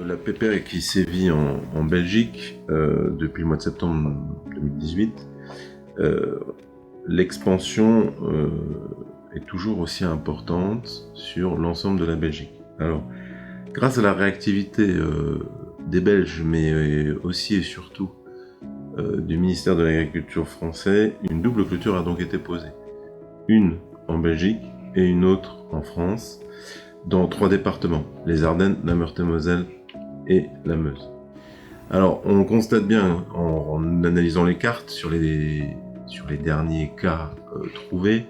La pépère qui sévit en Belgique depuis le mois de septembre 2018, l'expansion est toujours aussi importante sur l'ensemble de la Belgique. Alors, grâce à la réactivité des Belges, mais aussi et surtout du ministère de l'Agriculture français, une double clôture a donc été posée. Une en Belgique et une autre en France, dans 3 départements, les Ardennes, la Meurthe-et-Moselle et la Meuse. Alors, on constate bien, en analysant les cartes sur les derniers cas trouvés,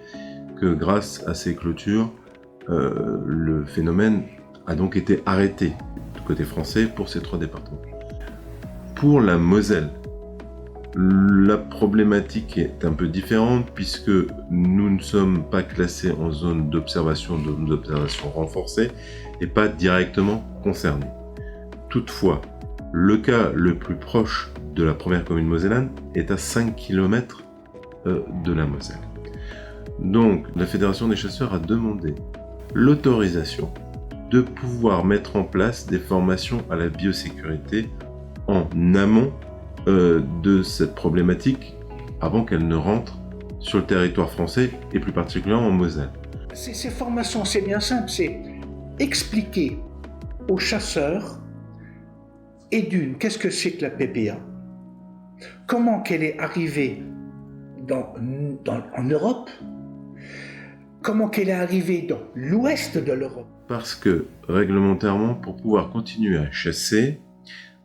que grâce à ces clôtures, le phénomène a donc été arrêté du côté français pour ces 3 départements. Pour la Moselle, la problématique est un peu différente puisque nous ne sommes pas classés en zone d'observation renforcée et pas directement concernés. Toutefois, le cas le plus proche de la première commune mosellane est à 5 km de la Moselle. Donc, la Fédération des chasseurs a demandé l'autorisation de pouvoir mettre en place des formations à la biosécurité en amont de cette problématique avant qu'elle ne rentre sur le territoire français et plus particulièrement en Moselle. Ces formations, c'est bien simple, c'est expliquer aux chasseurs et d'une, qu'est-ce que c'est que la PPA? Comment qu'elle est arrivée en Europe? Comment qu'elle est arrivée dans l'ouest de l'Europe? Parce que, réglementairement, pour pouvoir continuer à chasser,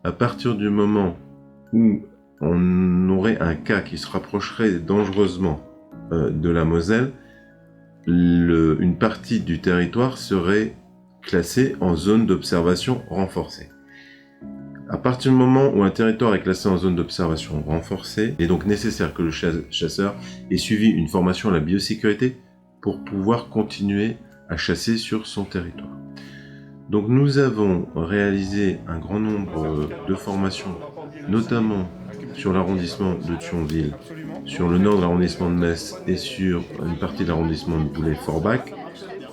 à partir du moment où on aurait un cas qui se rapprocherait dangereusement de la Moselle, une partie du territoire serait classée en zone d'observation renforcée. À partir du moment où un territoire est classé en zone d'observation renforcée, il est donc nécessaire que le chasseur ait suivi une formation à la biosécurité pour pouvoir continuer à chasser sur son territoire. Donc nous avons réalisé un grand nombre de formations, notamment sur l'arrondissement de Thionville, sur le nord de l'arrondissement de Metz et sur une partie de l'arrondissement de Boulay-Forbach,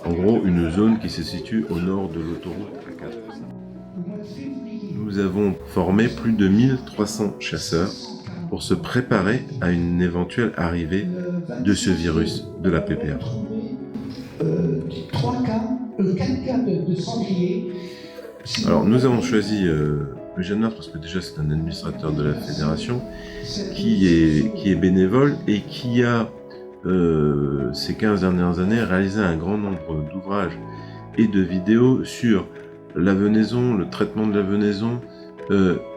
en gros une zone qui se situe au nord de l'autoroute A4. Nous avons formé plus de 1300 chasseurs pour se préparer à une éventuelle arrivée de ce virus de la PPA. 4 cas de sanglier. Alors nous avons choisi Eugène Mars parce que déjà c'est un administrateur de la fédération qui est bénévole et qui a ces 15 dernières années réalisé un grand nombre d'ouvrages et de vidéos sur la venaison, le traitement de la venaison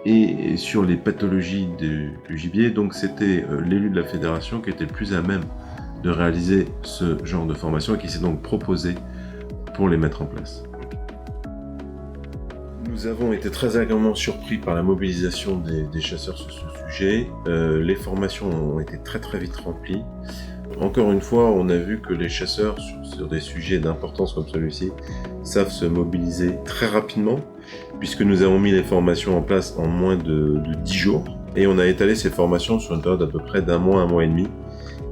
et sur les pathologies du gibier. Donc c'était l'élu de la fédération qui était le plus à même de réaliser ce genre de formation et qui s'est donc proposé pour les mettre en place. Nous avons été très agréablement surpris par la mobilisation des chasseurs sur ce sujet. Les formations ont été très vite remplies. Encore une fois, on a vu que les chasseurs, sur des sujets d'importance comme celui-ci, savent se mobiliser très rapidement, puisque nous avons mis les formations en place en moins de 10 jours. Et on a étalé ces formations sur une période d'à peu près d'un mois et demi.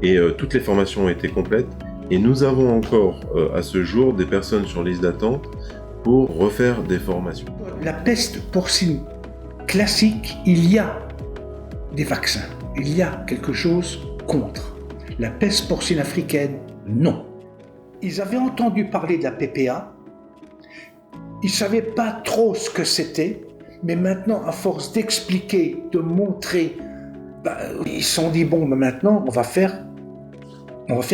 Et toutes les formations ont été complètes. Et nous avons encore, à ce jour, des personnes sur liste d'attente pour refaire des formations. La peste porcine classique, il y a des vaccins. Il y a quelque chose contre. La peste porcine africaine, non. Ils avaient entendu parler de la PPA. Ils ne savaient pas trop ce que c'était. Mais maintenant, à force d'expliquer, de montrer, ils se sont dit, bon, maintenant, on va faire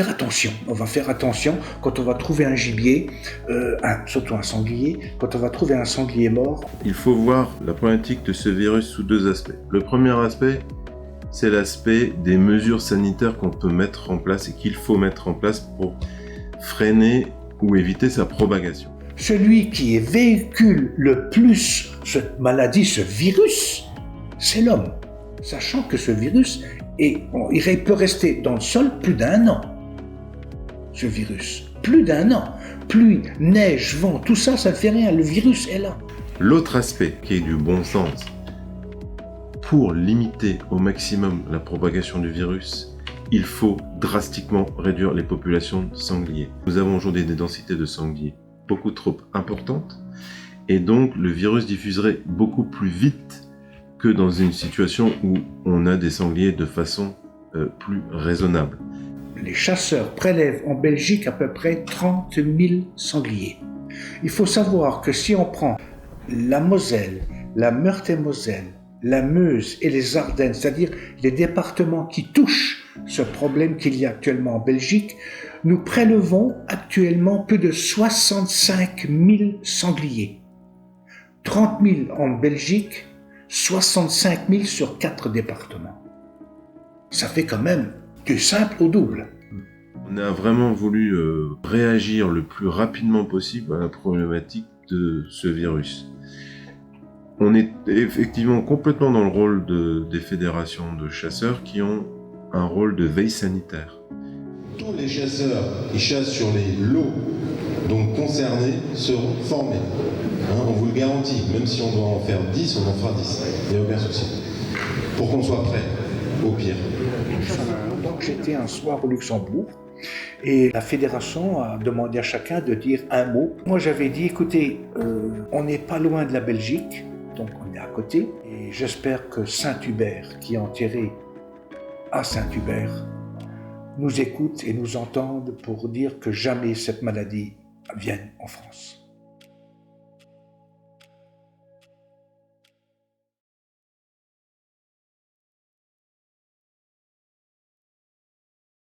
attention. On va faire attention quand on va trouver un gibier, surtout un sanglier, quand on va trouver un sanglier mort. Il faut voir la problématique de ce virus sous 2 aspects. Le premier aspect, c'est l'aspect des mesures sanitaires qu'on peut mettre en place et qu'il faut mettre en place pour freiner ou éviter sa propagation. Celui qui véhicule le plus cette maladie, ce virus, c'est l'homme. Sachant que ce virus, il peut rester dans le sol plus d'1 an. Ce virus, plus d'1 an. Pluie, neige, vent, tout ça, ça ne fait rien. Le virus est là. L'autre aspect qui est du bon sens, pour limiter au maximum la propagation du virus, il faut drastiquement réduire les populations de sangliers. Nous avons aujourd'hui des densités de sangliers beaucoup trop importantes et donc le virus diffuserait beaucoup plus vite que dans une situation où on a des sangliers de façon plus raisonnable. Les chasseurs prélèvent en Belgique à peu près 30 000 sangliers. Il faut savoir que si on prend la Moselle, la Meurthe-et-Moselle, la Meuse et les Ardennes, c'est-à-dire les départements qui touchent ce problème qu'il y a actuellement en Belgique, nous prélevons actuellement plus de 65 000 sangliers. 30 000 en Belgique, 65 000 sur 4 départements. Ça fait quand même du simple au double. On a vraiment voulu réagir le plus rapidement possible à la problématique de ce virus. On est effectivement complètement dans le rôle des fédérations de chasseurs qui ont un rôle de veille sanitaire. Tous les chasseurs qui chassent sur les lots donc concernés seront formés. On vous le garantit, même si on doit en faire 10, on en fera 10. Il n'y a aucun souci. Pour qu'on soit prêt, au pire. Donc j'étais un soir au Luxembourg et la fédération a demandé à chacun de dire un mot. Moi j'avais dit, écoutez, on n'est pas loin de la Belgique, donc on est à côté, et j'espère que Saint-Hubert, qui est enterré à Saint-Hubert, nous écoute et nous entende pour dire que jamais cette maladie vienne en France.